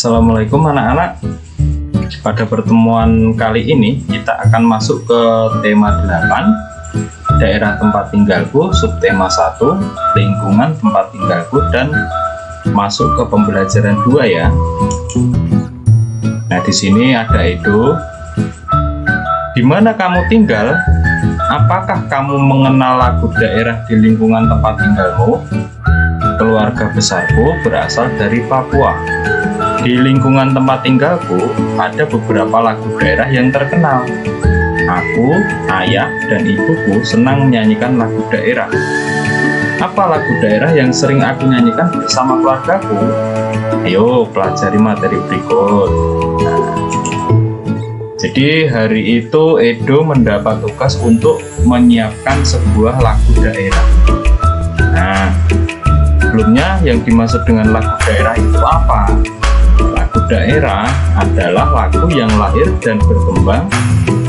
Assalamualaikum anak-anak. Pada pertemuan kali ini kita akan masuk ke tema 8, daerah tempat tinggalku, subtema 1, lingkungan tempat tinggalku, dan masuk ke pembelajaran 2 ya. Nah, di sini ada Edo. Di mana kamu tinggal? Apakah kamu mengenal lagu daerah di lingkungan tempat tinggalmu? Keluarga besarku berasal dari Papua. Di lingkungan tempat tinggalku ada beberapa lagu daerah yang terkenal. Aku, ayah, dan ibuku senang menyanyikan lagu daerah. Apa lagu daerah yang sering aku nyanyikan bersama keluargaku? Ayo pelajari materi berikut. Jadi hari itu Edo mendapat tugas untuk menyiapkan sebuah lagu daerah. Nah, sebelumnya yang dimaksud dengan lagu daerah itu apa? Lagu daerah adalah lagu yang lahir dan berkembang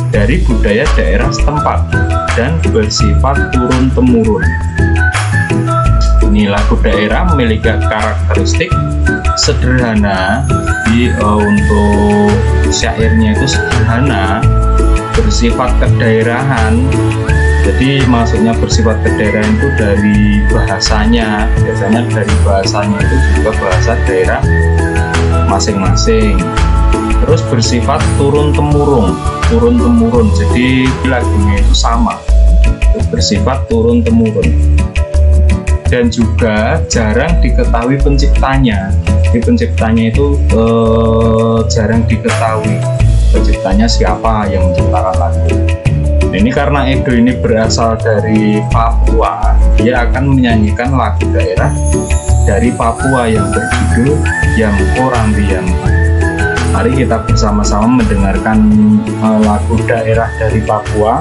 dari budaya daerah setempat dan bersifat turun-temurun. Ini lagu daerah memiliki karakteristik sederhana, untuk syairnya itu sederhana, bersifat kedaerahan. Jadi maksudnya bersifat kedaerahan itu dari bahasanya, biasanya dari bahasanya itu juga bahasa daerah masing-masing. Terus bersifat turun-temurun, jadi lagunya itu sama, bersifat turun-temurun. Dan juga jarang diketahui penciptanya. Di penciptanya itu jarang diketahui penciptanya siapa yang menciptakan lagu. Ini karena Edo ini berasal dari Papua, dia akan menyanyikan lagu daerah dari Papua yang berjudul Yamko Rambi Yamko. Mari kita bersama-sama mendengarkan lagu daerah dari Papua.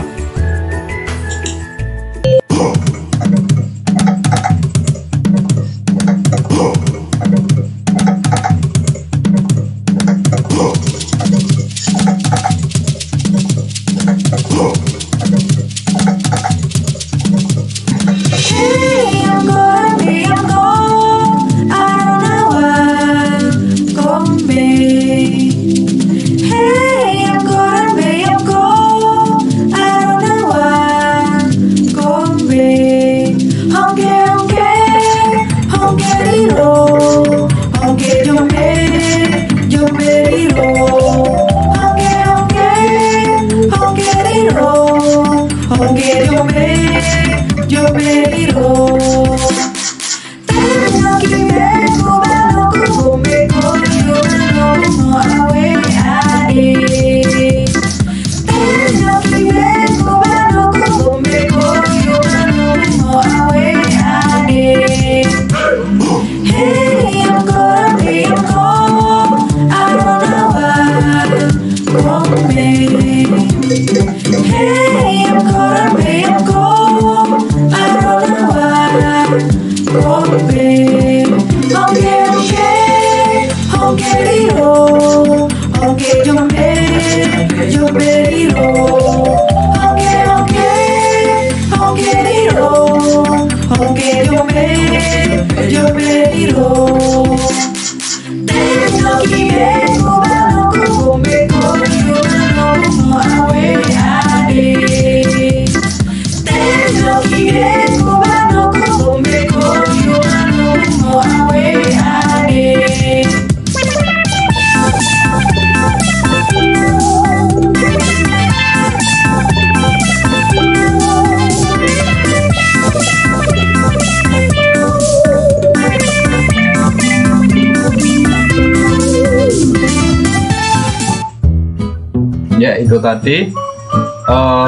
Ya, itu tadi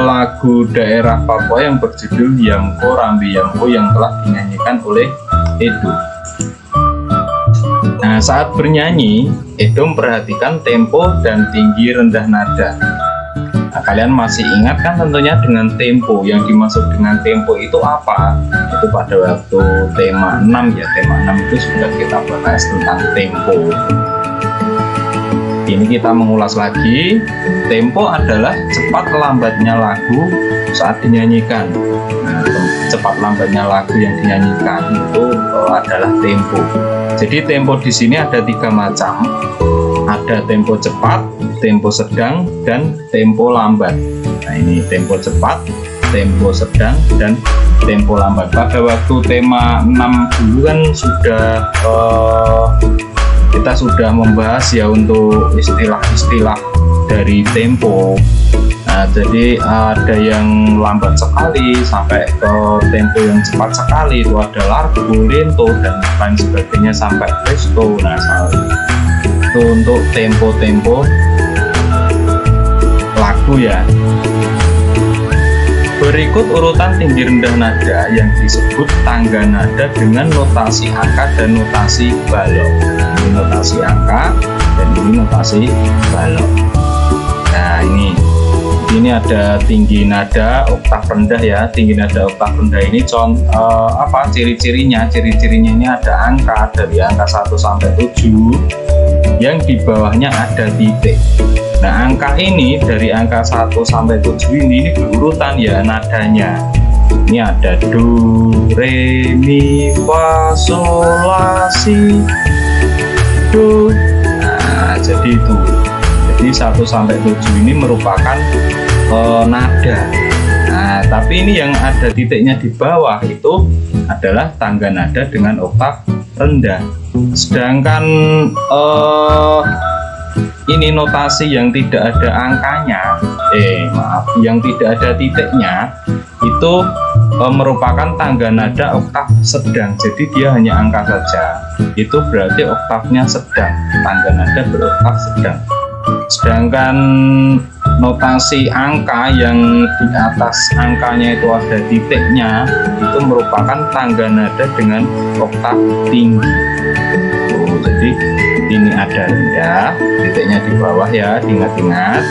lagu daerah Papua yang berjudul Yamko Rambi Yamko yang telah dinyanyikan oleh Edo. Nah, saat bernyanyi, Edo memperhatikan tempo dan tinggi rendah nada. Nah, kalian masih ingat kan tentunya dengan tempo. Yang dimaksud dengan tempo itu apa? Itu pada waktu tema 6 ya, tema 6 itu sudah kita bahas tentang tempo. Ini kita mengulas lagi. Tempo adalah cepat lambatnya lagu saat dinyanyikan. Nah, cepat lambatnya lagu yang dinyanyikan itu adalah tempo. Jadi tempo di sini ada 3 macam. ada tempo cepat, tempo sedang, dan tempo lambat. Nah, ini tempo cepat, tempo sedang, dan tempo lambat. Pada waktu tema 6 dulu kan kita sudah membahas ya untuk istilah-istilah dari tempo. Nah, jadi ada yang lambat sekali sampai ke tempo yang cepat sekali, itu ada largo, lento, dan lain sebagainya sampai presto. Nah, itu untuk tempo-tempo lagu ya. Berikut urutan tinggi rendah nada yang disebut tangga nada dengan notasi angka dan notasi balok. Ini notasi angka dan ini notasi balok. Nah, ini ada tinggi nada oktav rendah ya. Tinggi nada oktav rendah ini ciri-cirinya? Ciri-cirinya ini ada angka dari angka 1 sampai 7 yang di bawahnya ada titik. Nah, angka ini dari angka 1 sampai 7 ini berurutan ya nadanya. Ini ada do, re, mi, fa, sol, la, si, do. Nah, jadi itu. Jadi 1 sampai 7 ini merupakan nada. Nah, tapi ini yang ada titiknya di bawah itu adalah tangga nada dengan oktav rendah. Sedangkan ini notasi yang tidak ada angkanya, yang tidak ada titiknya, itu merupakan tangga nada oktav sedang. Jadi dia hanya angka saja. Itu berarti oktavnya sedang, tangga nada beroktav sedang. Sedangkan notasi angka yang di atas angkanya itu ada titiknya, itu merupakan tangga nada dengan oktav tinggi. Jadi ini ada rendah, titiknya di bawah ya, diingat-ingat.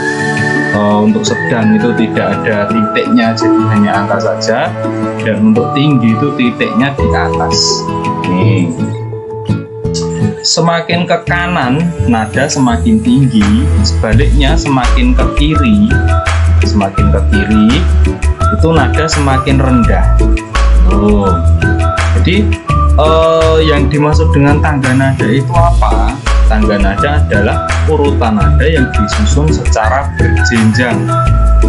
Untuk sedang itu tidak ada titiknya, jadi hanya angka saja. Dan untuk tinggi itu titiknya di atas. Nih. Semakin ke kanan nada semakin tinggi, sebaliknya semakin ke kiri itu nada semakin rendah. Jadi yang dimaksud dengan tangga nada itu apa? Tangga nada adalah urutan nada yang disusun secara berjenjang.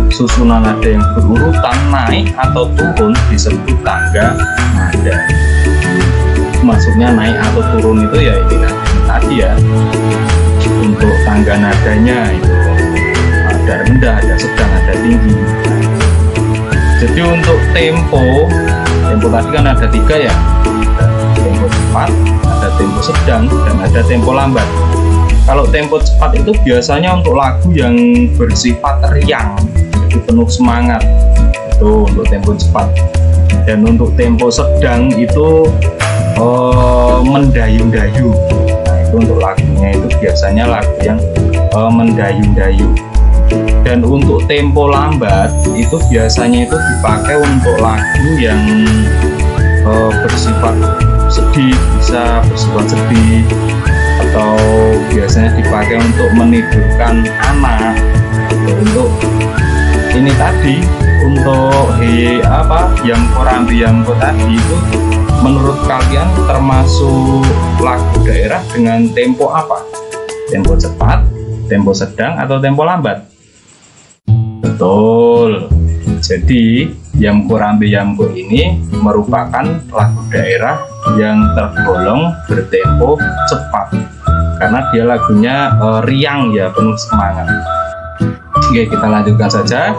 Susunan nada yang berurutan naik atau turun disebut tangga nada. Maksudnya naik atau turun itu ya ini tadi ya. Untuk tangga nadanya itu ada rendah, ada sedang, ada tinggi. Jadi untuk tempo tadi kan ada 3 ya. Ada tempo cepat, ada tempo sedang, dan ada tempo lambat. Kalau tempo cepat itu biasanya untuk lagu yang bersifat riang, jadi penuh semangat. Itu untuk tempo cepat. Dan untuk tempo sedang itu mendayu-dayu. Nah, itu untuk lagunya itu biasanya lagu yang mendayu-dayu. Dan untuk tempo lambat itu biasanya itu dipakai untuk lagu yang bersifat sedih, bisa bersifat sedih, atau biasanya dipakai untuk menidurkan anak. Untuk ini tadi, untuk yang korambi-yamko tadi itu menurut kalian termasuk lagu daerah dengan tempo apa? Tempo cepat, tempo sedang, atau tempo lambat? Betul. Jadi Yamko Rambe Yamko ini merupakan lagu daerah yang tergolong bertempo cepat karena dia lagunya riang ya, penuh semangat. Oke, kita lanjutkan saja.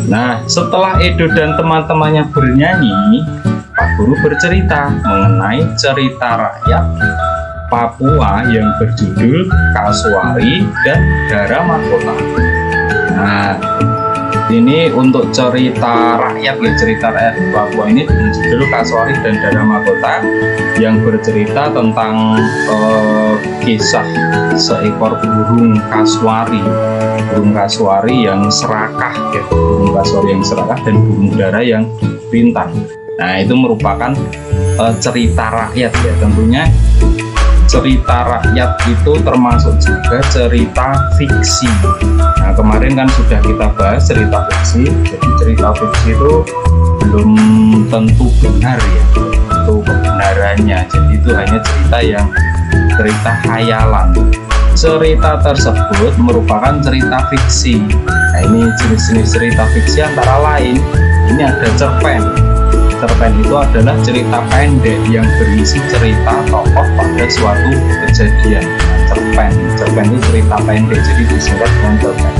Nah, setelah Edo dan teman-temannya bernyanyi, Pak Guru bercerita mengenai cerita rakyat Papua yang berjudul Kasuari dan Dara Mahkota. Nah, ini untuk cerita rakyat ya, cerita rakyat di Papua ini dengan judul Kasuari dan Dara Mahkota yang bercerita tentang kisah seekor burung kasuari yang serakah ya, burung kasuari yang serakah dan burung dara yang pintar. Nah, itu merupakan cerita rakyat ya. Tentunya cerita rakyat itu termasuk juga cerita fiksi. Nah, kemarin kan sudah kita bahas cerita fiksi. Jadi cerita fiksi itu belum tentu benar ya, tentu kebenarannya. Jadi itu hanya cerita yang cerita khayalan. Cerita tersebut merupakan cerita fiksi. Nah, ini jenis-jenis cerita fiksi antara lain, ini ada cerpen. Cerpen itu adalah cerita pendek yang berisi cerita tokoh pada suatu kejadian. Cerpen itu cerita pendek, jadi disingkat dengan cerpen.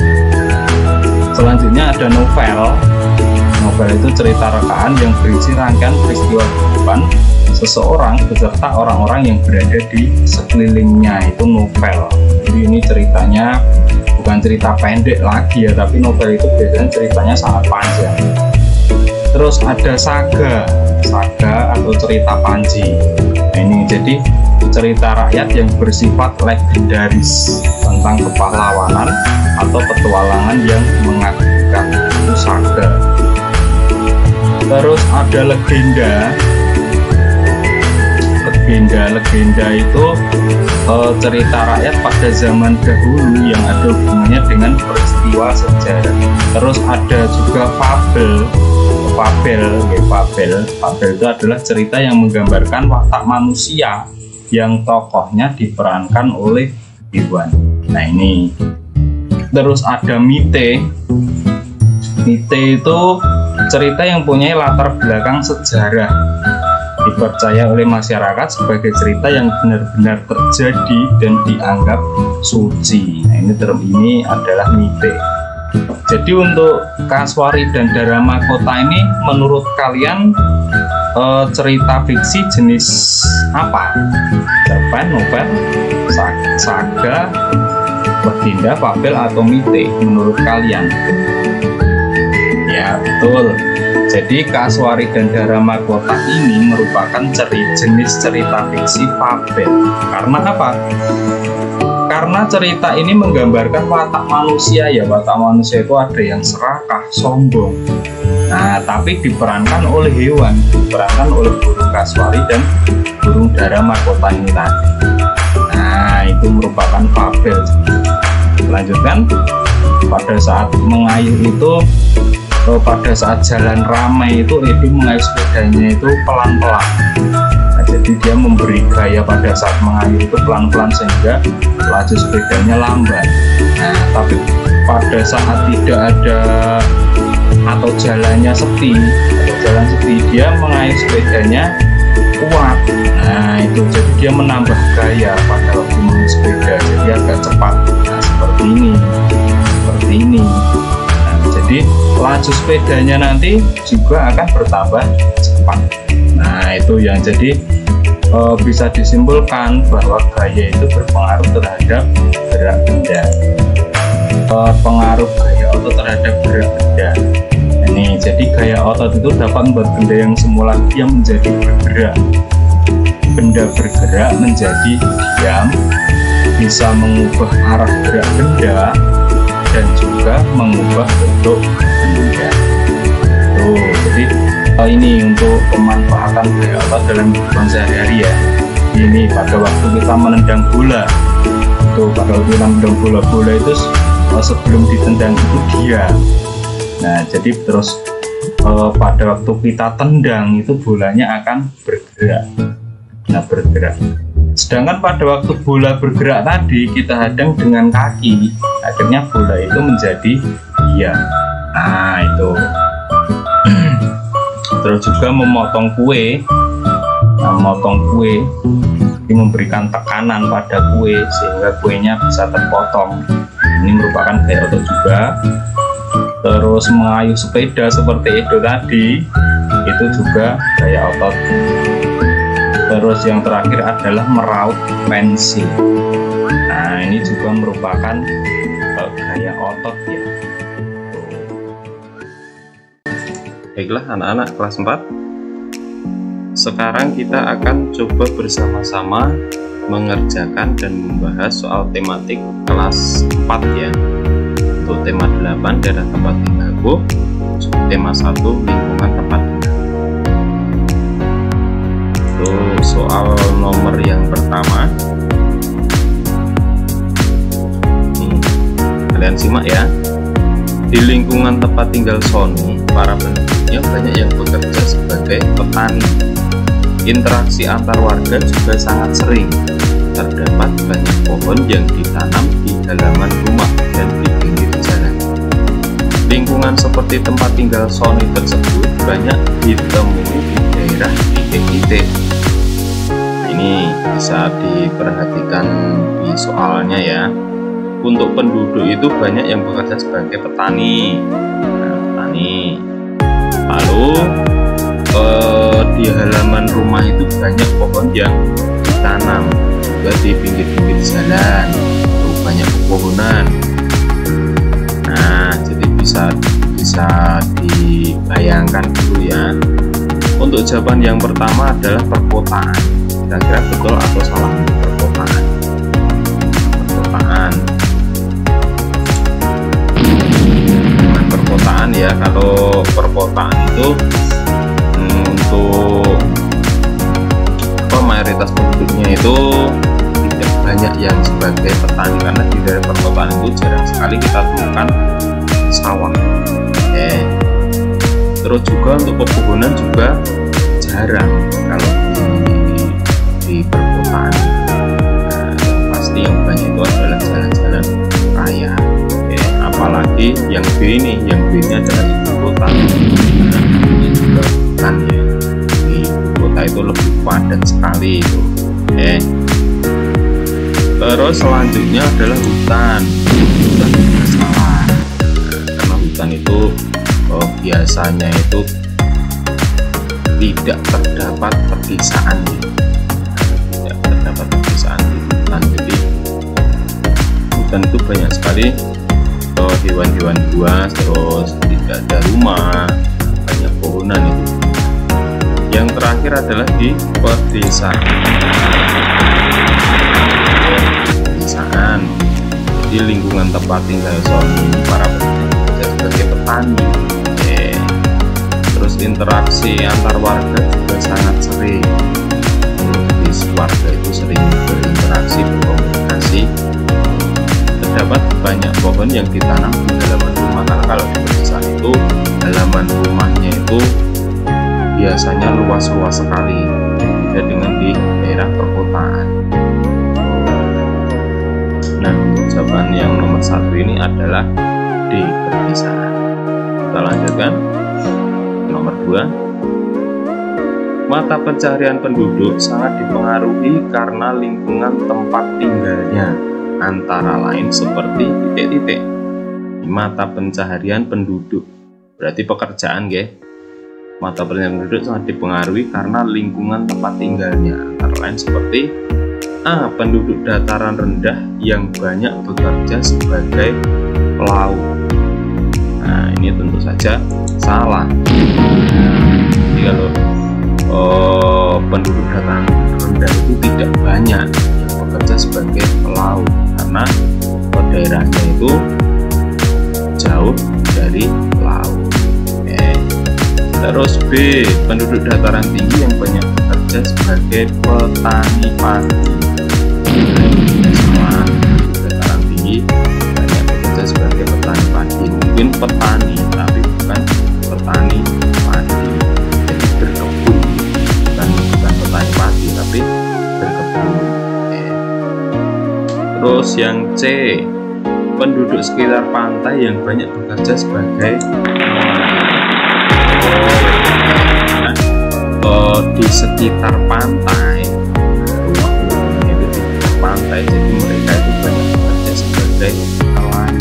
Selanjutnya ada novel. Novel itu cerita rekaan yang berisi rangkaian peristiwa kehidupan seseorang beserta orang-orang yang berada di sekelilingnya, itu novel. Jadi ini ceritanya bukan cerita pendek lagi ya, tapi novel itu biasanya ceritanya sangat panjang. Terus ada saga atau cerita panji. Nah, ini jadi cerita rakyat yang bersifat legendaris tentang kepahlawanan atau petualangan yang mengagumkan, itu saga. Terus ada legenda itu cerita rakyat pada zaman dahulu yang ada hubungannya dengan peristiwa sejarah. Terus ada juga fabel itu adalah cerita yang menggambarkan watak manusia yang tokohnya diperankan oleh hewan. Nah, ini terus ada mite itu cerita yang punya latar belakang sejarah, dipercaya oleh masyarakat sebagai cerita yang benar-benar terjadi dan dianggap suci. Nah, ini adalah mite. Jadi untuk Kasuari dan Daramahkota ini menurut kalian cerita fiksi jenis apa? Cerpen, novel, saga, legenda, fabel, atau mite menurut kalian? Ya, betul. Jadi Kasuari dan Daramahkota ini merupakan jenis cerita fiksi fabel. Karena apa? Karena cerita ini menggambarkan watak manusia ya. Watak manusia itu ada yang serakah, sombong. Nah, tapi diperankan oleh hewan, diperankan oleh burung Kasuari dan burung Daramahkota ini tadi. Nah, itu merupakan fabel. Lanjutkan, pada saat mengayuh itu, pada saat jalan ramai itu Edi mengayuh sepedanya itu pelan-pelan. Nah, jadi dia memberi gaya pada saat mengayuh itu pelan-pelan sehingga laju sepedanya lambat. Nah, tapi pada saat tidak ada atau jalannya sepi, dia mengayuh sepedanya kuat. Nah, itu jadi dia menambah gaya pada waktu mengayuh sepeda, jadi agak cepat. Nah, seperti ini. Nah, jadi laju sepedanya nanti juga akan bertambah cepat. Nah, itu yang jadi bisa disimpulkan bahwa gaya itu berpengaruh terhadap gerak benda. Pengaruh gaya otot terhadap gerak benda. Ini jadi gaya otot itu dapat membuat benda yang semula diam menjadi bergerak. Benda bergerak menjadi diam, bisa mengubah arah gerak benda dan juga mengubah bentuk benda. Jadi ini untuk pemanfaatan gaya otot dalam kehidupan sehari-hari ya. Ini pada waktu kita menendang bola, bola itu sebelum ditendang itu diam. Nah, jadi terus pada waktu kita tendang itu bolanya akan bergerak. Nah, bergerak. Sedangkan pada waktu bola bergerak tadi kita hadang dengan kaki, akhirnya bola itu menjadi diam. Nah, itu. Terus juga memotong kue. Nah, memotong kue ini memberikan tekanan pada kue sehingga kuenya bisa terpotong. Ini merupakan gaya otot juga. Terus mengayuh sepeda seperti itu tadi, itu juga gaya otot. Terus yang terakhir adalah meraut pensil. Nah, ini juga merupakan gaya otot ya. Baiklah anak-anak kelas 4, sekarang kita akan coba bersama-sama mengerjakan dan membahas soal tematik kelas 4 ya. Untuk tema 8 daerah tempat tinggalku, tema 1 lingkungan tempat tinggal. Untuk soal nomor yang pertama, nih, kalian simak ya. Di lingkungan tempat tinggal Sony, para penduduknya banyak yang bekerja sebagai petani. Interaksi antar warga juga sangat sering. terdapat banyak pohon yang ditanam di halaman rumah dan di pinggir jalan. Lingkungan seperti tempat tinggal Sony tersebut banyak ditemui di daerah titik-titik. Ini bisa diperhatikan di soalnya ya. Untuk penduduk itu banyak yang bekerja sebagai petani. Petani. Lalu di halaman rumah itu banyak pohon yang ditanam, juga di pinggir-pinggir jalan banyak pepohonan. Nah, jadi bisa dibayangkan dulu ya. Untuk jawaban yang pertama adalah perkotaan. Kira-kira betul atau salah? Perkotaan ya. Kalau perkotaan itu untuk mayoritas penduduknya itu tidak banyak yang sebagai petani, karena di daerah perkotaan itu jarang sekali kita temukan sawah. Terus juga untuk pepohonan juga jarang kalau di perkotaan. Pasti yang banyak itu adalah jalan-jalan raya. Apalagi yang B ini adalah ibu kota. Ini juga bukan ya. Di ibu kota itu lebih padat sekali itu. Terus selanjutnya adalah hutan. Hutan juga salah. Karena hutan itu biasanya itu tidak terdapat pedesaan. Tidak terdapat pedesaan di hutan. Jadi hutan itu banyak sekali hewan-hewan buas, terus tidak ada rumah, banyak pohonan itu. Yang terakhir adalah di pedesaan. Di lingkungan tempat tinggal Sony, para pekerja sebagai petani. Terus interaksi antar warga juga sangat sering. Di warga itu sering berinteraksi, berkomunikasi. Terdapat banyak pohon yang ditanam di halaman rumah, karena kalau di pedesaan itu halaman rumahnya itu biasanya luas-luas sekali, beda dengan di daerah perkotaan. Nah, jawaban yang nomor 1 ini adalah di pedesaan. Kita lanjutkan. Nomor 2, mata pencaharian penduduk sangat dipengaruhi karena lingkungan tempat tinggalnya, antara lain seperti titik-titik. Mata pencaharian penduduk berarti pekerjaan, mata pencaharian penduduk sangat dipengaruhi karena lingkungan tempat tinggalnya, antara lain seperti A. Penduduk dataran rendah yang banyak bekerja sebagai pelaut. Nah, ini tentu saja salah. Jadi kalau penduduk dataran rendah itu tidak banyak yang bekerja sebagai pelaut, karena daerahnya itu jauh dari laut. Terus B. Penduduk dataran tinggi yang banyak bekerja sebagai petani padi. Dataran tinggi banyak bekerja sebagai petani padi. Mungkin petani, tapi bukan petani padi. Jadi berkebun, bukan petani padi, tapi berkebun. Terus yang C. Penduduk sekitar pantai yang banyak bekerja sebagai di sekitar pantai, rumah-rumahnya itu di sekitar pantai, jadi mereka itu banyak bekerja sebagai nelayan.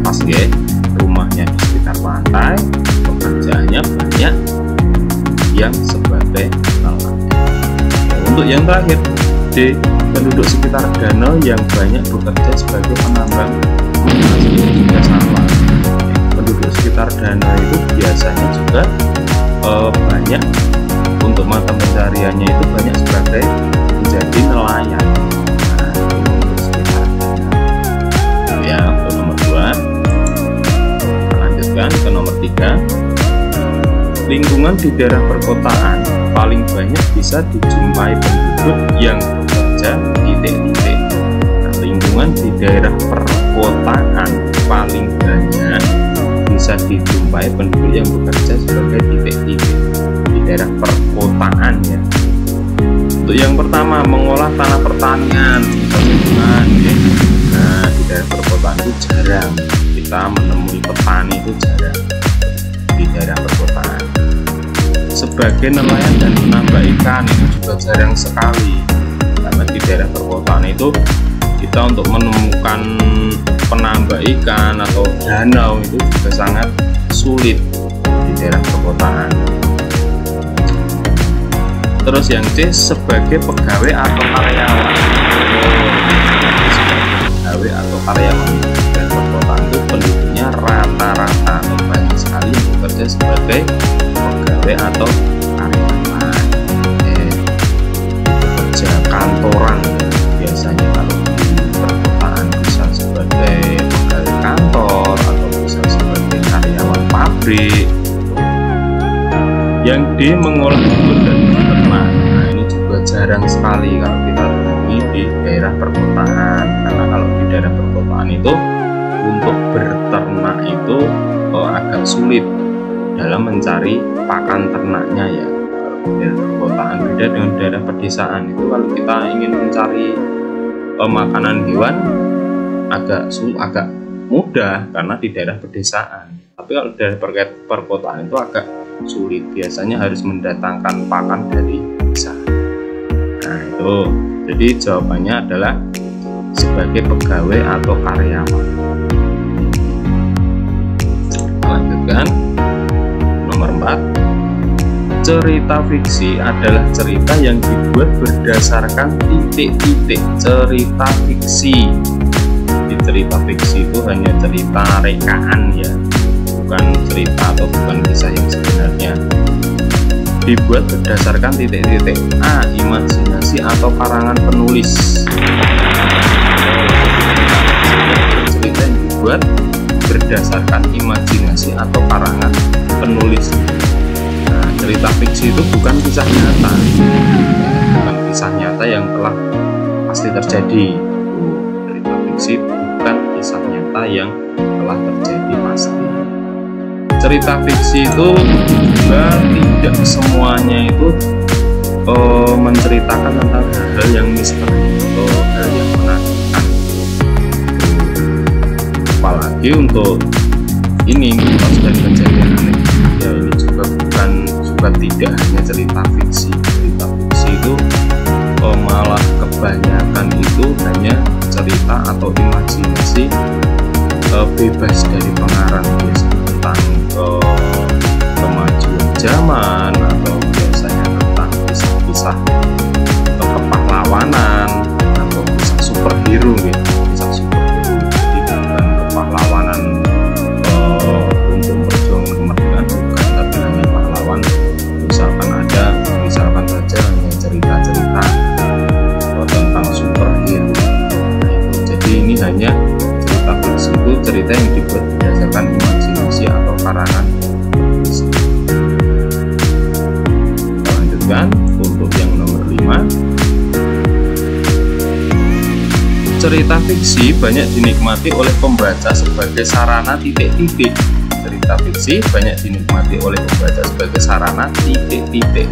Pas rumahnya di sekitar pantai, pekerjaannya banyak yang sebagai nelayan. Untuk yang terakhir D. Penduduk sekitar danau yang banyak bekerja sebagai penambang emas, ini juga salah. Penduduk sekitar danau itu biasanya juga banyak untuk mata pencariannya itu banyak sebagai menjadi nelayan. Nah, penduduk sekitar danau. Ya, untuk nomor 2. Kita lanjutkan ke nomor 3. Lingkungan di daerah perkotaan paling banyak bisa dijumpai penduduk yang bekerja titik-titik. Nah, lingkungan di daerah perkotaan paling banyak bisa dijumpai penduduk yang bekerja sebagai titik-titik di daerah perkotaan ya. Untuk yang pertama, mengolah tanah pertanian. Nah, di daerah perkotaan itu jarang kita menemui petani, itu jarang di daerah perkotaan. Sebagai nelayan dan penambang ikan itu juga jarang sekali, karena di daerah perkotaan itu kita untuk menemukan penambang ikan atau danau itu juga sangat sulit di daerah perkotaan. Terus yang C, sebagai pegawai atau karyawan. Pegawai atau karyawan di daerah perkotaan itu penduduknya rata-rata atau banyak sekali yang bekerja sebagai pegawai atau karyawan. Bekerja kantoran biasanya, kalau di perkotaan bisa sebagai pegawai kantor atau bisa sebagai karyawan pabrik. Yang D, mengolah telur dan beternak. Nah, ini juga jarang sekali kalau kita temui di daerah perkotaan, karena kalau di daerah perkotaan itu untuk berternak itu agak sulit dalam mencari pakan ternaknya ya. Kalau di daerah perkotaan beda dengan daerah pedesaan, itu kalau kita ingin mencari makanan hewan agak mudah karena di daerah pedesaan. Tapi kalau di daerah perkotaan itu agak sulit, biasanya harus mendatangkan pakan dari desa. Nah itu, jadi jawabannya adalah sebagai pegawai atau karyawan. Lanjutkan nomor 4. Cerita fiksi adalah cerita yang dibuat berdasarkan titik-titik. Cerita fiksi. Di cerita fiksi itu hanya cerita rekaan ya, bukan cerita atau bukan kisah yang sebenarnya. Dibuat berdasarkan titik-titik. A, imajinasi atau karangan penulis. Cerita yang dibuat berdasarkan imajinasi atau karangan penulis. Nah, cerita fiksi itu bukan kisah nyata, bukan kisah nyata yang telah pasti terjadi. Cerita fiksi bukan kisah nyata yang telah terjadi pasti. Cerita fiksi itu juga tidak semuanya itu menceritakan tentang hal-hal yang misteri atau hal yang menakutkan. Apalagi untuk ini dan kejadian aneh ya, ini juga tidak hanya cerita fiksi. Cerita fiksi itu malah kebanyakan itu hanya cerita atau imajinasi bebas dari pengarang, biasanya tentang kemajuan zaman atau biasanya tentang kisah-kisah kepahlawanan atau kisah superhero gitu. Kisah superhero jadi bukan kepahlawanan untuk memperjuangkan kemerdekaan, bukan, tapi hanya pahlawan. Misalkan saja hanya cerita-cerita tentang superhero. Jadi ini hanya cerita fiksi, itu cerita yang dibuat berdasarkan imajinasi atau karangan. Kita lanjutkan untuk yang nomor 5. Cerita fiksi banyak dinikmati oleh pembaca sebagai sarana titik-titik. Cerita fiksi banyak dinikmati oleh pembaca sebagai sarana titik-titik.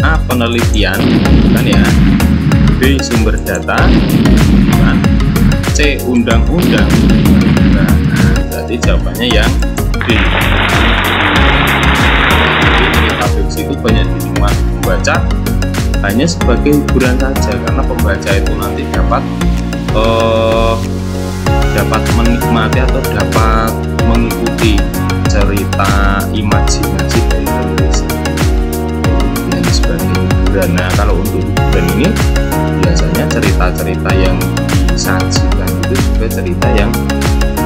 A, penelitian, kan ya. B, sumber data, kan. C, undang-undang. Nah, berarti jawabannya yang D. Jadi cerita fiksi itu banyak dinikmati pembaca hanya sebagai hiburan saja, karena pembaca itu nanti dapat menikmati atau dapat mengikuti cerita imajinasi dari penulis dan sebagai hiburan. Nah, kalau untuk hiburan ini biasanya cerita-cerita yang disajikan itu juga cerita yang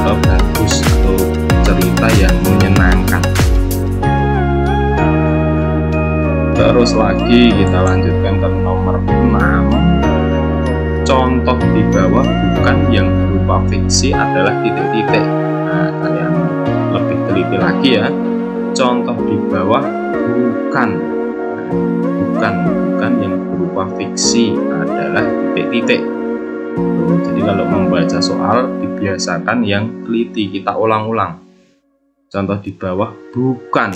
bagus atau cerita yang menyenangkan. Terus lagi kita lanjutkan ke nomor 6. Contoh di bawah bukan yang berupa fiksi adalah titik-titik. Nah, kalian lebih teliti lagi ya. Contoh di bawah bukan yang berupa fiksi adalah titik-titik. Jadi kalau membaca soal dibiasakan yang teliti, kita ulang-ulang. Contoh di bawah bukan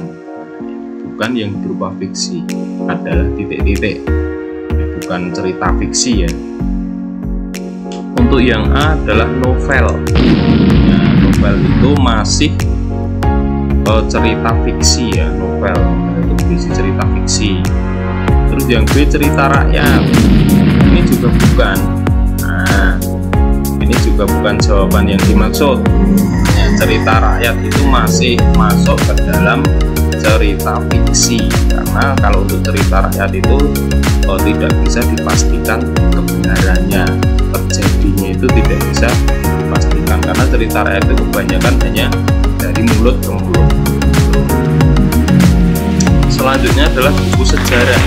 yang berupa fiksi adalah titik-titik. bukan cerita fiksi ya. Untuk yang A adalah novel. Nah, novel itu masih cerita fiksi ya, novel itu berisi cerita fiksi. Terus yang B cerita rakyat, ini juga bukan. Nah, ini juga bukan jawaban yang dimaksud. Nah, cerita rakyat itu masih masuk ke dalam cerita fiksi, karena kalau untuk cerita rakyat itu tidak bisa dipastikan kebenarannya, terjadinya itu tidak bisa dipastikan, karena cerita rakyat itu kebanyakan hanya dari mulut ke mulut. Selanjutnya adalah buku sejarah.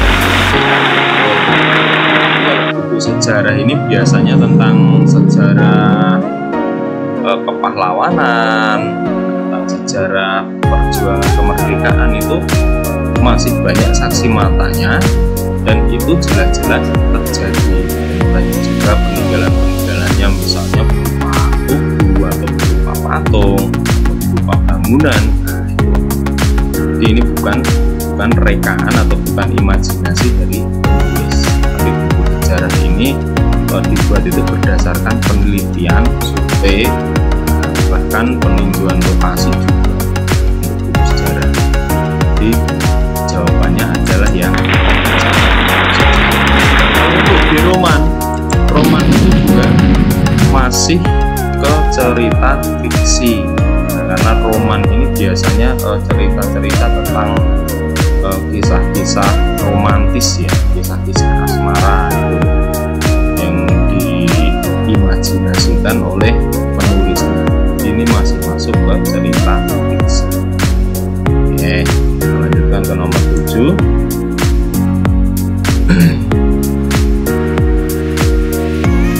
Buku sejarah ini biasanya tentang sejarah kepahlawanan, tentang sejarah perjuangan kemerdekaan, itu masih banyak saksi matanya dan itu jelas-jelas terjadi. Banyak juga peninggalan-peninggalannya, misalnya berupa tugu atau berupa patung, berupa bangunan. Jadi ini bukan rekaan atau bukan imajinasi dari penulis, tapi buku sejarah ini dibuat itu berdasarkan penelitian, survei, bahkan peninjauan lokasi juga di buku sejarah. Jadi jawabannya adalah yang untuk di roman itu juga masih ke cerita fiksi. Karena roman ini biasanya cerita-cerita tentang kisah-kisah romantis ya, kisah-kisah asmara itu yang diimajinasikan oleh penulis. Ini masih masuk ke cerita fiksi. Oke, kita lanjutkan ke nomor 7.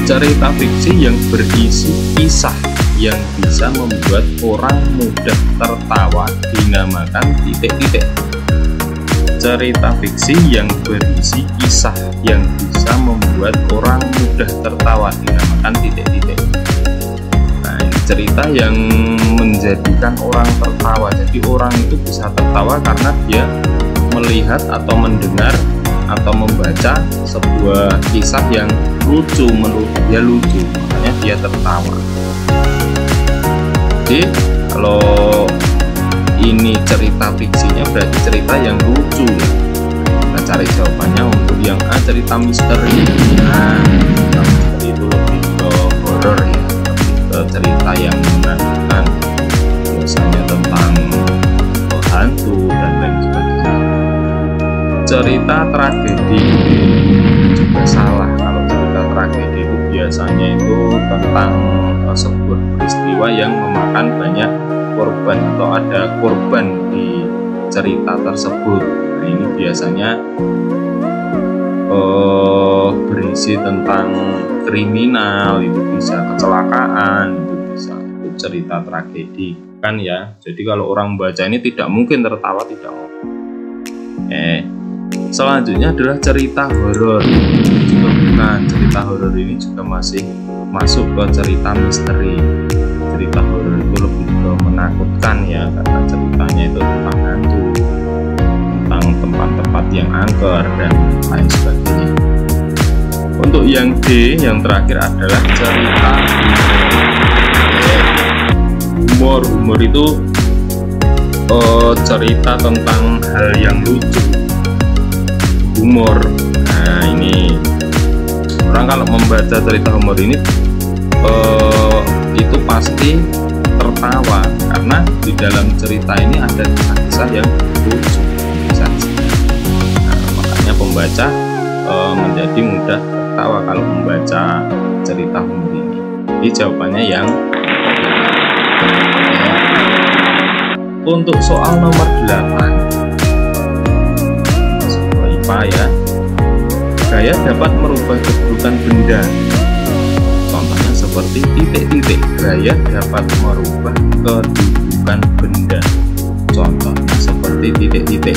Cerita fiksi yang berisi kisah yang bisa membuat orang mudah tertawa dinamakan titik-titik. Cerita fiksi yang berisi kisah yang bisa membuat orang mudah tertawa dinamakan titik-titik. Nah, ini cerita yang menjadikan orang tertawa. Jadi orang itu bisa tertawa karena dia melihat atau mendengar atau membaca sebuah kisah yang lucu, menurut dia lucu, makanya dia tertawa. Jadi kalau ini cerita fiksinya berarti cerita yang lucu. Kita cari jawabannya. Untuk yang A cerita misteri. Nah, cerita misteri itu lebih ke horor ya, lebih ke cerita yang menakutkan, biasanya tentang hantu dan lain sebagainya. Cerita tragedi juga salah. Kalau cerita tragedi itu biasanya itu tentang sebuah peristiwa yang memakan banyak korban atau ada korban di cerita tersebut. Nah, ini biasanya berisi tentang kriminal, itu bisa kecelakaan, itu bisa itu cerita tragedi kan ya. Jadi kalau orang baca ini tidak mungkin tertawa, tidak mungkin. Selanjutnya adalah cerita horor. Juga bukan, cerita horor ini juga masih masuk ke cerita misteri. Cerita horor itu lebih ke menakutkan ya, karena ceritanya itu tentang hantu, tentang tempat-tempat yang angker dan lain sebagainya. Untuk yang D, yang terakhir adalah cerita humor. Humor itu cerita tentang hal yang lucu. Humor. Nah, ini orang kalau membaca cerita humor ini itu pasti tertawa karena di dalam cerita ini ada kisah-kisah yang lucu. Nah, makanya pembaca menjadi mudah tertawa kalau membaca cerita humor ini. Jadi jawabannya yang untuk soal nomor 8 IPA ya. Gaya dapat merubah kedudukan benda. Contohnya seperti titik-titik. Gaya dapat merubah kedudukan benda. Contohnya seperti titik-titik.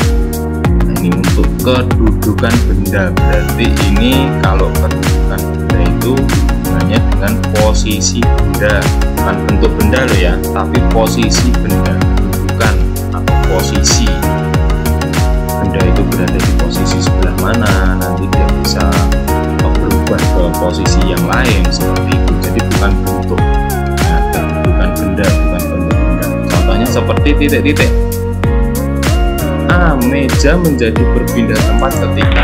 Nah, ini untuk kedudukan benda. Berarti ini kalau kedudukan benda itu hubungannya dengan posisi benda, bukan bentuk benda loh ya, tapi posisi benda, kedudukan atau posisi benda benda itu berada di posisi sebelah mana, nanti dia bisa berubah ke posisi yang lain seperti itu. Jadi bukan bentuk, bukan benda, bukan bentuk benda. Contohnya seperti titik-titik. Meja menjadi berpindah tempat ketika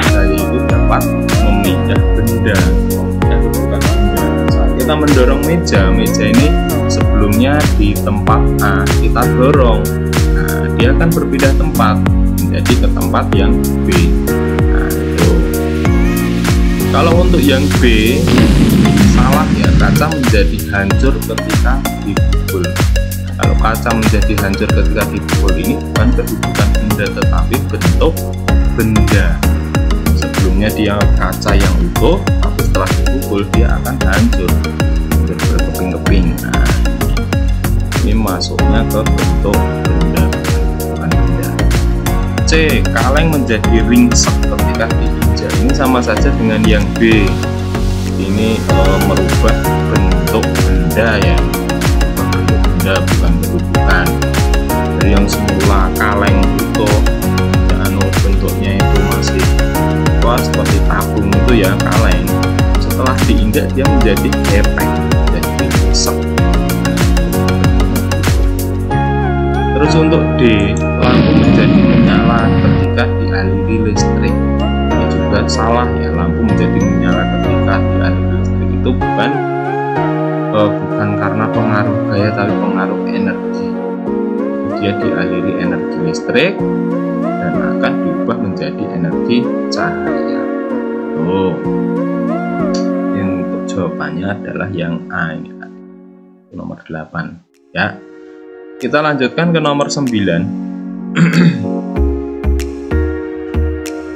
saya itu dapat memijah benda. Bukan benda. Saat kita mendorong meja ini sebelumnya di tempat A, kita dorong, dia akan berpindah tempat menjadi ke tempat yang B. Itu. Kalau untuk yang B salah ya, kaca menjadi hancur ketika dipukul. Kalau kaca menjadi hancur ketika dipukul ini bukan kedudukan benda tetapi bentuk benda. Sebelumnya dia kaca yang utuh, tapi setelah dipukul dia akan hancur, berkeping-keping. Ini masuknya ke bentuk benda, bukan benda. C. Kaleng menjadi ringsek ketika diinjak. Ini sama saja dengan yang B. Ini merubah bentuk benda ya, bentuk benda bukan kedudukan. Dari yang semula kaleng utuh, bentuknya itu masih seperti tabung itu ya kaleng. Setelah diinjak dia menjadi gepeng, jadi ringsek. Terus untuk D, lampu menjadi menyala ketika dialiri listrik. Ini juga salah ya, lampu menjadi menyala ketika dialiri listrik itu bukan karena pengaruh gaya tapi pengaruh energi. Dia dialiri energi listrik dan akan diubah menjadi energi cahaya. Yang untuk jawabannya adalah yang A ini, nomor 8 ya. Kita lanjutkan ke nomor 9.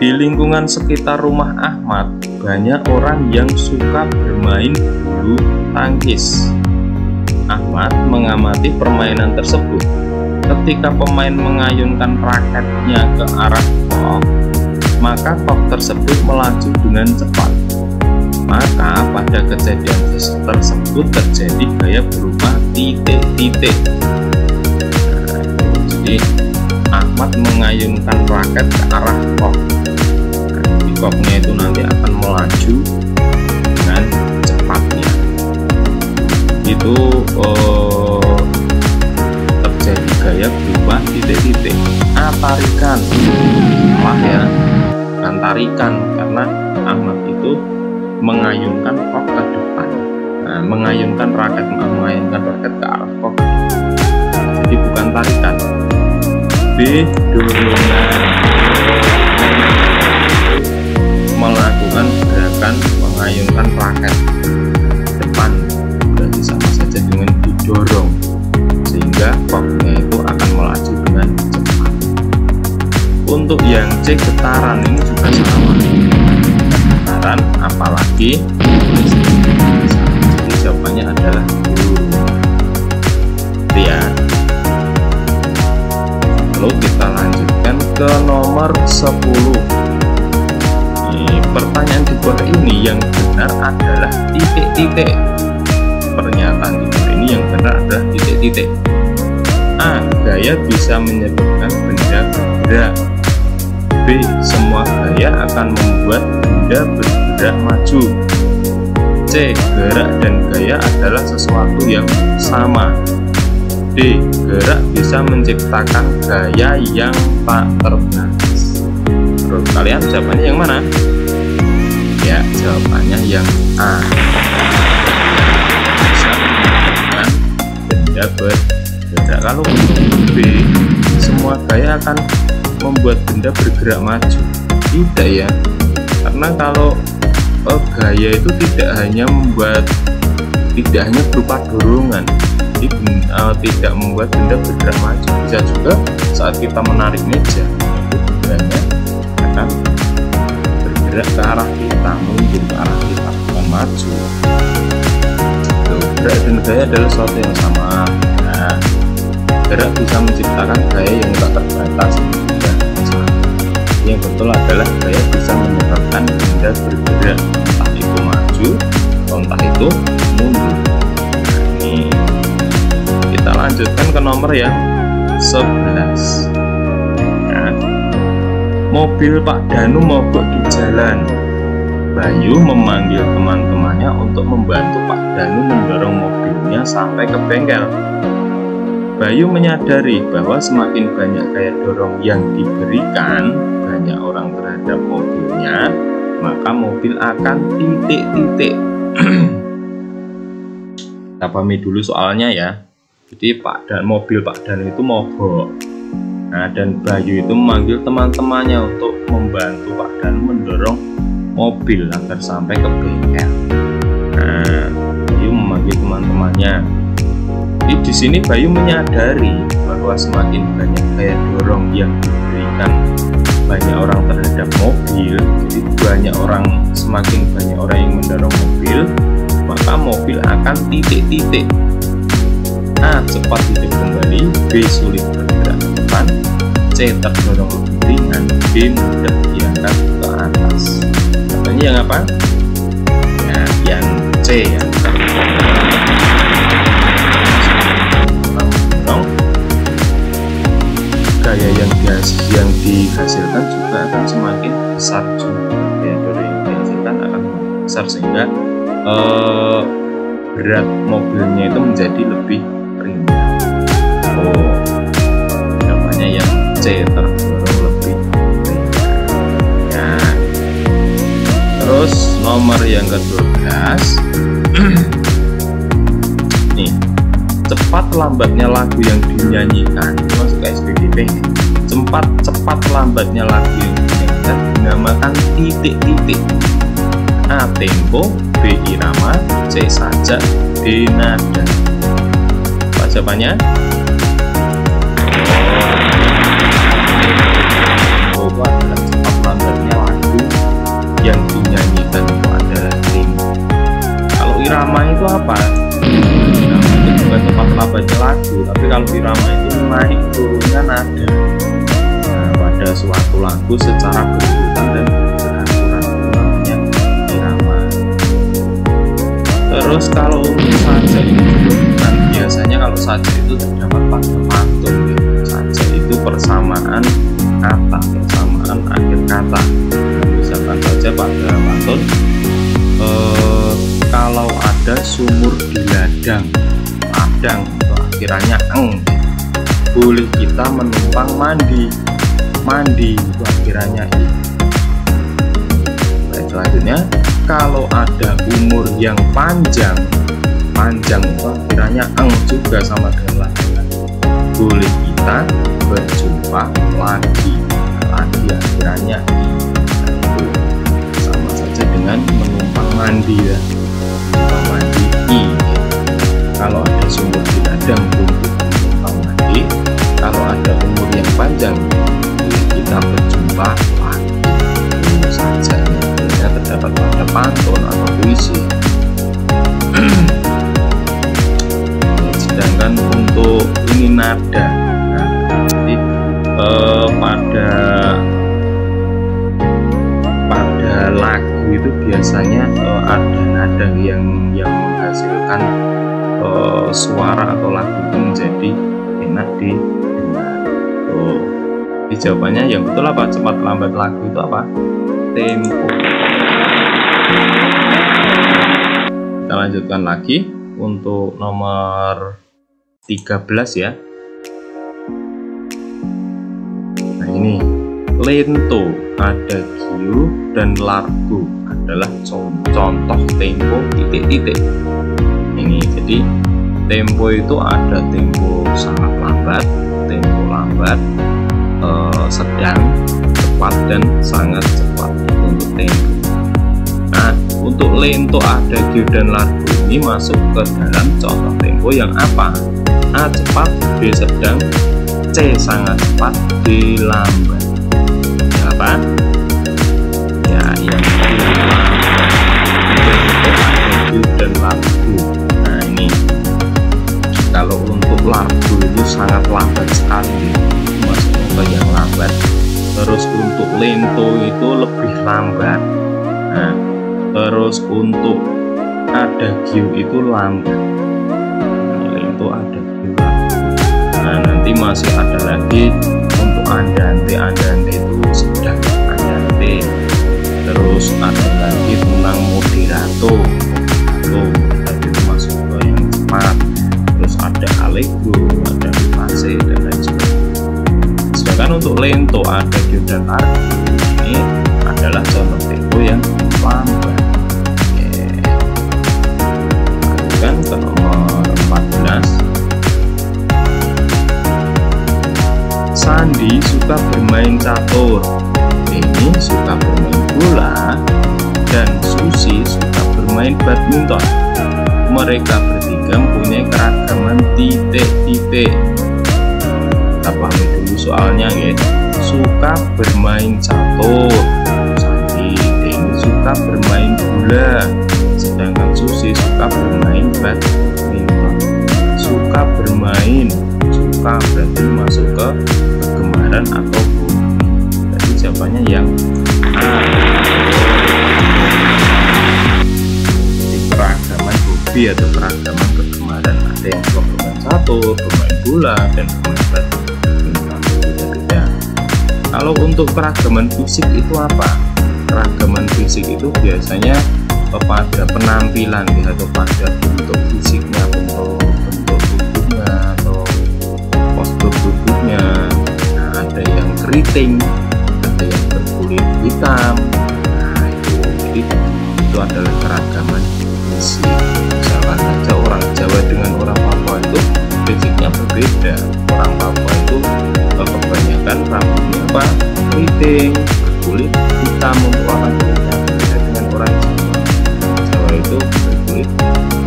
Di lingkungan sekitar rumah Ahmad banyak orang yang suka bermain bulu tangkis. Ahmad mengamati permainan tersebut. Ketika pemain mengayunkan raketnya ke arah kok, maka kok tersebut melaju dengan cepat. Maka pada kejadian tersebut terjadi gaya berupa titik-titik. Jadi Ahmad mengayunkan raket ke arah kok. Di koknya itu nanti akan melaju dengan cepatnya. Itu terjadi gaya berupa titik-titik. Tarikan, wah ya, bukan tarikan, karena Ahmad itu mengayunkan kok ke depan, mengayunkan raket ke arah kok. Jadi bukan tarikan. B. Dorongan, melakukan gerakan mengayunkan raket ke depan, berarti sama saja dengan didorong, sehingga koknya itu akan melaju dengan cepat. Untuk yang C, getaran, ini juga sama. Getaran apalagi jadi jawabannya adalah ya. Lalu kita lanjutkan ke nomor 10. Pertanyaan di bawah ini yang benar adalah titik-titik. Pernyataan di bawah ini yang benar adalah titik-titik. A. Gaya bisa menyebabkan benda bergerak. B. Semua gaya akan membuat benda bergerak maju. C. Gerak dan gaya adalah sesuatu yang sama. D. Gerak bisa menciptakan gaya yang tak terbatas. Menurut kalian jawabannya yang mana? Ya, jawabannya yang A. Bisa menciptakan benda bergerak. Kalau B, semua gaya akan membuat benda bergerak maju. Tidak ya, karena kalau gaya itu tidak hanya berupa dorongan, tidak membuat benda bergerak maju. Bisa juga saat kita menarik meja, bendanya akan bergerak ke arah kita, menuju ke arah kita, bukan maju. Gerak dan gaya adalah sesuatu yang sama. Nah, gerak bisa menciptakan gaya yang tak terbatas. Yang betul adalah gaya bisa menyebabkan benda bergerak, entah itu maju atau entah itu mundur. Nah, ini kita lanjutkan ke nomor yang 11. Ya. Mobil Pak Danu mogok di jalan. Bayu memanggil teman-temannya untuk membantu Pak Danu mendorong mobilnya sampai ke bengkel. Bayu menyadari bahwa semakin banyak gaya dorong yang diberikan banyak orang terhadap mobilnya, maka mobil akan titik-titik. Kita pahami dulu soalnya ya. Jadi mobil Pak Danu itu mogok. Nah, dan Bayu itu memanggil teman-temannya untuk membantu Pak Danu mendorong mobil agar sampai ke bengkel. Nah, Bayu memanggil teman-temannya. Jadi di sini Bayu menyadari bahwa semakin banyak gaya dorong yang diberikan banyak orang terhadap mobil, jadi semakin banyak orang yang mendorong mobil, maka mobil akan titik-titik. A. Cepat hidup kembali. B. Sulit bergerak ke depan. C. Terdorong lebih ringan. D. Mudah diangkat ke atas. Ini yang apa? Ya, yang C ya. Gaya yang dihasilkan juga akan semakin besar juga. Gaya dorong yang dihasilkan akan semakin besar sehingga berat mobilnya itu menjadi lebih ringan. Oh, jawabannya yang C, terdorong lebih ringan. Ya. Terus nomor yang ke-12. Nih, cepat lambatnya lagu yang dinyanyikan, masuk ke SPGP. Cepat lambatnya lagu yang dinyanyikan dinamakan titik-titik. A. Tempo. B. Irama. C. Sajak. D. Nada. Apa jawabannya? Tempo adalah cepat lambatnya lagu yang dinyanyikan, itu adalah tempo. Kalau irama itu apa? Irama itu bukan cepat lambatnya lagu, tapi kalau irama itu naik turunnya nada. Nah, pada suatu lagu secara berurutan dan beraturan, namanya irama. Terus kalau untuk sajak itu bukan, biasanya kalau sajak itu terdapat pada pantun ya. Sajak itu persamaan kata, persamaan akhir kata. Misalkan saja pada pantun, kalau ada sumur di ladang itu akhirannya eng, boleh kita menumpang mandi itu akhirannya i. Baik, selanjutnya, kalau ada umur yang panjang itu akhirannya eng juga sama dengan ladang, boleh kita berjumpa lagi akhirannya i. Itu sama saja dengan menumpang mandi ya, menumpang mandi i. Kalau ada sumur di ladang menumpang mandi, kalau ada umur yang panjang kita berjumpa lagi. Itu saja ya, terdapat pada pantun atau puisi. Sedangkan untuk ini nada, nah, jadi pada lagu itu biasanya ada nada yang menghasilkan suara atau lagu itu menjadi enak didengar. Di jawabannya yang betul apa? Cepat lambat lagu itu apa? Tempo. Kita lanjutkan lagi untuk nomor 13 ya. Nah ini, lento, adagio, dan largo adalah contoh tempo titik-titik. Ini jadi tempo itu ada tempo sangat lambat, tempo lambat, sedang, cepat, dan sangat cepat untuk tempo. Nah, untuk lento, adagio, dan largo ini masuk ke dalam contoh tempo yang apa? A. Cepat. B. Sedang. C. Sangat cepat. D. Lambat. Yang apa? Ya, yang lambat. Lento, adagio, dan largo. Nah ini, kalau untuk largo itu sangat lambat sekali, masuk ke yang lambat. Terus untuk lento itu lebih lambat. Nah, terus untuk adagio itu lambat. Lento, adagio, lambat. Nah nanti Jadi masih ada lagi untuk andante itu sedang andante. Terus ada lagi tentang moderato tadi masuk ke yang cepat. Terus ada allegro, ada vivace dan lain sebagainya. Sedangkan untuk lento, adagio dan arpeggio ini adalah contoh tempo yang lambat. Lanjutkan ke nomor 14. Sandi suka bermain catur, Denny suka bermain bola, dan Susi suka bermain badminton. Mereka bertiga mempunyai keragaman titik-titik. Kita pahami dulu soalnya ya. Suka bermain catur, Sandi, Denny suka bermain bola, sedangkan Susi suka bermain badminton. Suka bermain, suka berarti masuk ke kegemaran atau hobi. Jadi jawabannya yang A. Jadi keragaman hobi atau keragaman kegemaran, ada yang suka bermain catur, bermain bola, dan bermain badminton. Beda-beda. Kalau untuk keragaman fisik itu apa? Keragaman fisik itu biasanya pada penampilan ya, atau pada bentuk fisiknya, bentuk tubuhnya atau postur tubuhnya. Nah, ada yang keriting, ada yang berkulit hitam. Nah, itu adalah keragaman fisik. Misalkan saja orang Jawa dengan orang Papua itu fisiknya berbeda. Orang Papua itu kebanyakan rambutnya apa? Keriting, berkulit hitam, untuk orang kulitnya berbeda dengan orang Jawa itu berkulit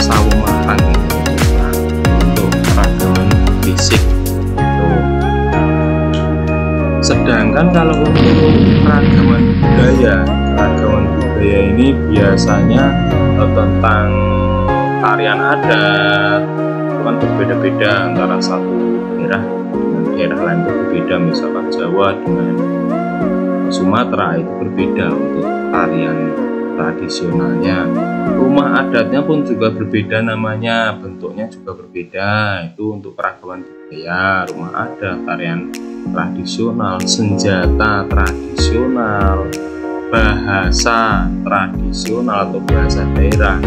sawo matang gitu. Nah, untuk keragaman fisik tuh. Sedangkan kalau untuk keragaman budaya ini biasanya tentang tarian adat itu kan berbeda-beda antara satu daerah dengan daerah lain berbeda. Misalkan Jawa dengan Sumatera itu berbeda untuk tarian tradisionalnya. Rumah adatnya pun juga berbeda namanya, bentuknya juga berbeda. Itu untuk keragaman budaya, rumah adat, tarian tradisional, senjata tradisional, bahasa tradisional atau bahasa daerah,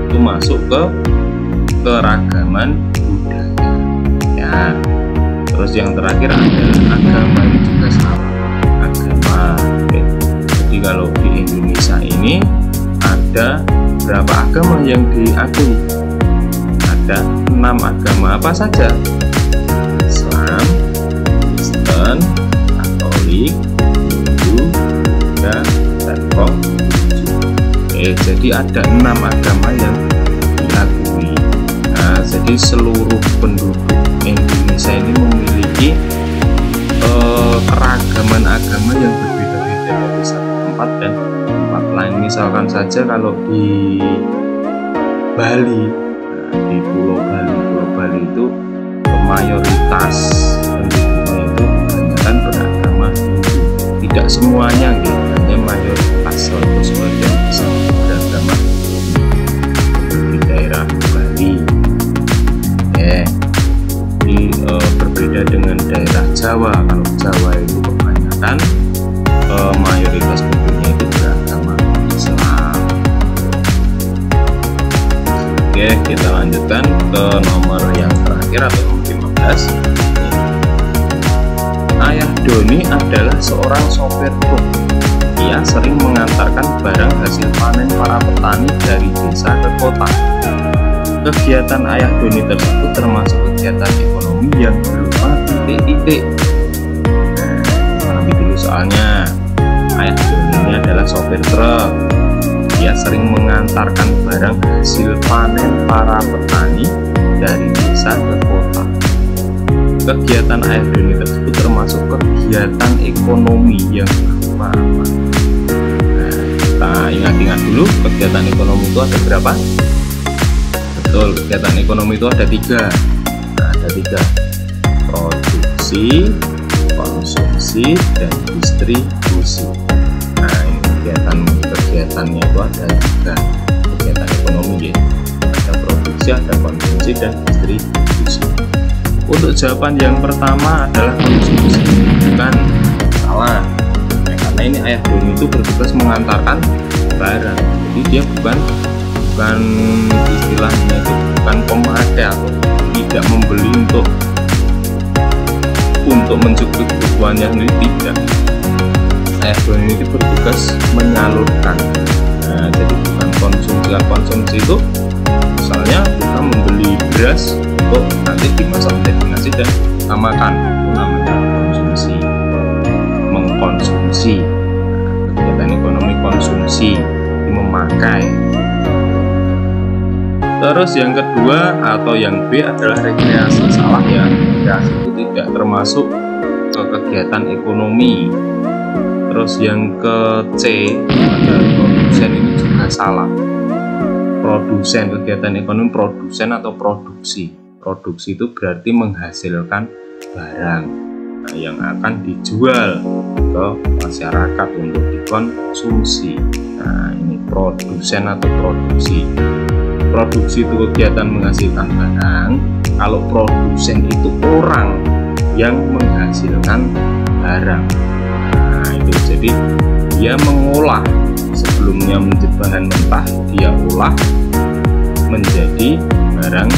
itu masuk ke keragaman budaya ya. Terus yang terakhir adalah agama, ini juga sama, agama. Oke. Jadi kalau di Indonesia ini ada berapa agama yang diakui? Ada 6 agama. Apa saja? Islam, Kristen, Katolik, Hindu, Buddha, dan Konghucu. Jadi ada 6 agama yang diakui. Nah, jadi seluruh penduduk Indonesia ini memiliki keragaman agama yang berbeda-beda dari satu tempat dan tempat lain. Misalkan saja kalau di Bali, di Pulau Bali itu mayoritas penduduknya itu kebanyakan beragama Hindu. Tidak semuanya gitu, hanya mayoritas atau sebagian besar beragama di daerah Bali. Jadi berbeda dengan daerah Jawa. Kalau Jawa itu kebanyakan mayoritas penduduknya itu beragama Islam. Oke, kita lanjutkan ke nomor yang terakhir atau nomor 15. Ayah Doni adalah seorang sopir truk. Ia sering mengantarkan barang hasil panen para petani dari desa ke kota. Kegiatan ayah Doni tersebut termasuk kegiatan ekonomi yang berupa titik-titik. Nah, dulu soalnya ayah Doni ini adalah sopir truk. Ia sering mengantarkan barang hasil panen para petani dari desa ke kota. Kegiatan ayah Doni tersebut termasuk kegiatan ekonomi yang berupa apa? Nah, kita ingat-ingat dulu, kegiatan ekonomi itu ada berapa? Betul, kegiatan ekonomi itu ada 3. Nah, ada 3: produksi, konsumsi, dan distribusi. Nah, ini kegiatannya itu ada 3 kegiatan ekonomi ya. Ada produksi, ada konsumsi, dan distribusi. Untuk jawaban yang pertama adalah konsumsi, bukan salah. Karena ini ayah Doni itu bertugas mengantarkan barang, jadi dia bukan istilahnya itu bukan pemakai atau tidak membeli untuk mencukupi kebutuhannya sendiri, tidak. Ayah Doni itu bertugas menyalurkan. Nah, jadi bukan konsumsi. Konsumsi itu misalnya kita membeli beras untuk nanti dimasak menjadi nasi dan kita makan, itu namanya konsumsi. Mengkonsumsi, kegiatan ekonomi konsumsi, memakai. Terus yang kedua atau yang B adalah rekreasi. Salah ya, rekreasi itu tidak termasuk ke kegiatan ekonomi. Terus yang ke C adalah produsen, ini juga salah. Produsen, kegiatan ekonomi produsen atau produksi. Produksi itu berarti menghasilkan barang yang akan dijual ke masyarakat untuk dikonsumsi. Nah, ini produsen atau produksi. Produksi itu kegiatan menghasilkan barang. Kalau produsen itu orang yang menghasilkan barang. Nah, itu jadi dia mengolah, sebelumnya menjadi bahan mentah, dia olah menjadi barang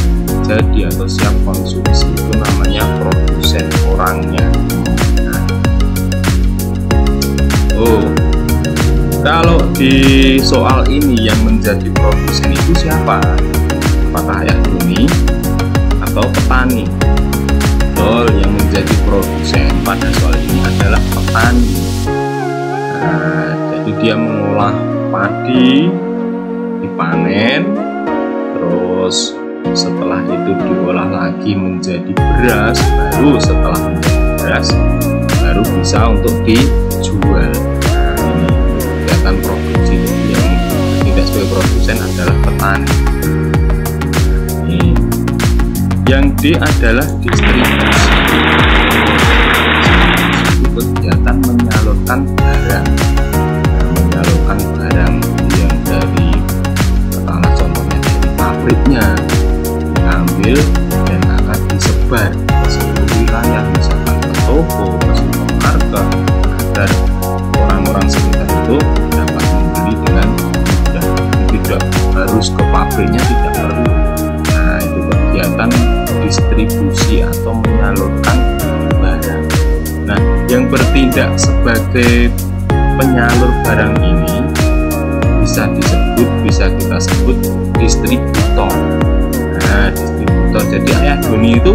jadi atau siap konsumsi, itu namanya produsen, orangnya. Nah, kalau di soal ini yang menjadi produsen itu siapa? Apakah ayah Doni atau petani? Betul, yang menjadi produsen pada soal ini adalah petani. Nah, jadi dia mengolah padi, dipanen, terus setelah itu diolah lagi menjadi beras, baru setelah menjadi beras baru bisa untuk dijual. Nah, ini kegiatan produksi. Yang tidak sebagai produsen adalah petani. Ini. Yang D adalah distribusi. Itu kegiatan menyalurkan barang. Menyalurkan barang yang dari, katakanlah contohnya dari pabriknya, diambil dan akan disebar ke seluruh wilayah, misalkan ke toko, ke supermarket, agar orang-orang sekitar itu dapat membeli dengan mudah. Tidak harus ke pabriknya, tidak perlu. Nah, itu kegiatan distribusi atau menyalurkan barang. Nah, yang bertindak sebagai penyalur barang ini bisa kita sebut distributor. Nah, distributor. Jadi ayah Doni itu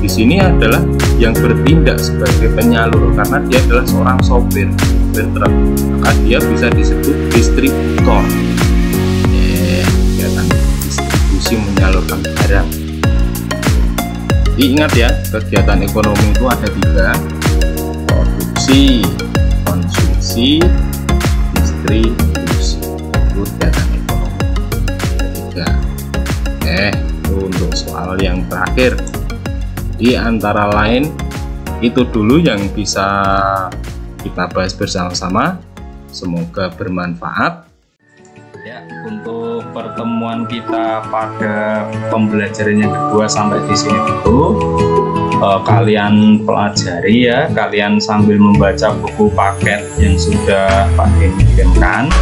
di sini adalah yang bertindak sebagai penyalur karena dia adalah seorang sopir truk, maka dia bisa disebut distributor. Kegiatan distribusi menyalurkan barang. Jadi ingat ya, kegiatan ekonomi itu ada 3: produksi, konsumsi, distribusi. Itu kegiatan ekonomi. Itu untuk soal yang terakhir. Di antara lain itu dulu yang bisa kita bahas bersama-sama. Semoga bermanfaat. Ya, untuk pertemuan kita pada pembelajaran yang kedua sampai di sini dulu. Kalian pelajari ya, kalian sambil membaca buku paket yang sudah Pak Denny kirimkan.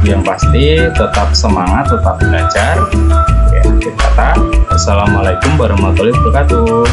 Yang pasti tetap semangat, tetap belajar. Ya, akhir kata, Assalamualaikum warahmatullahi wabarakatuh.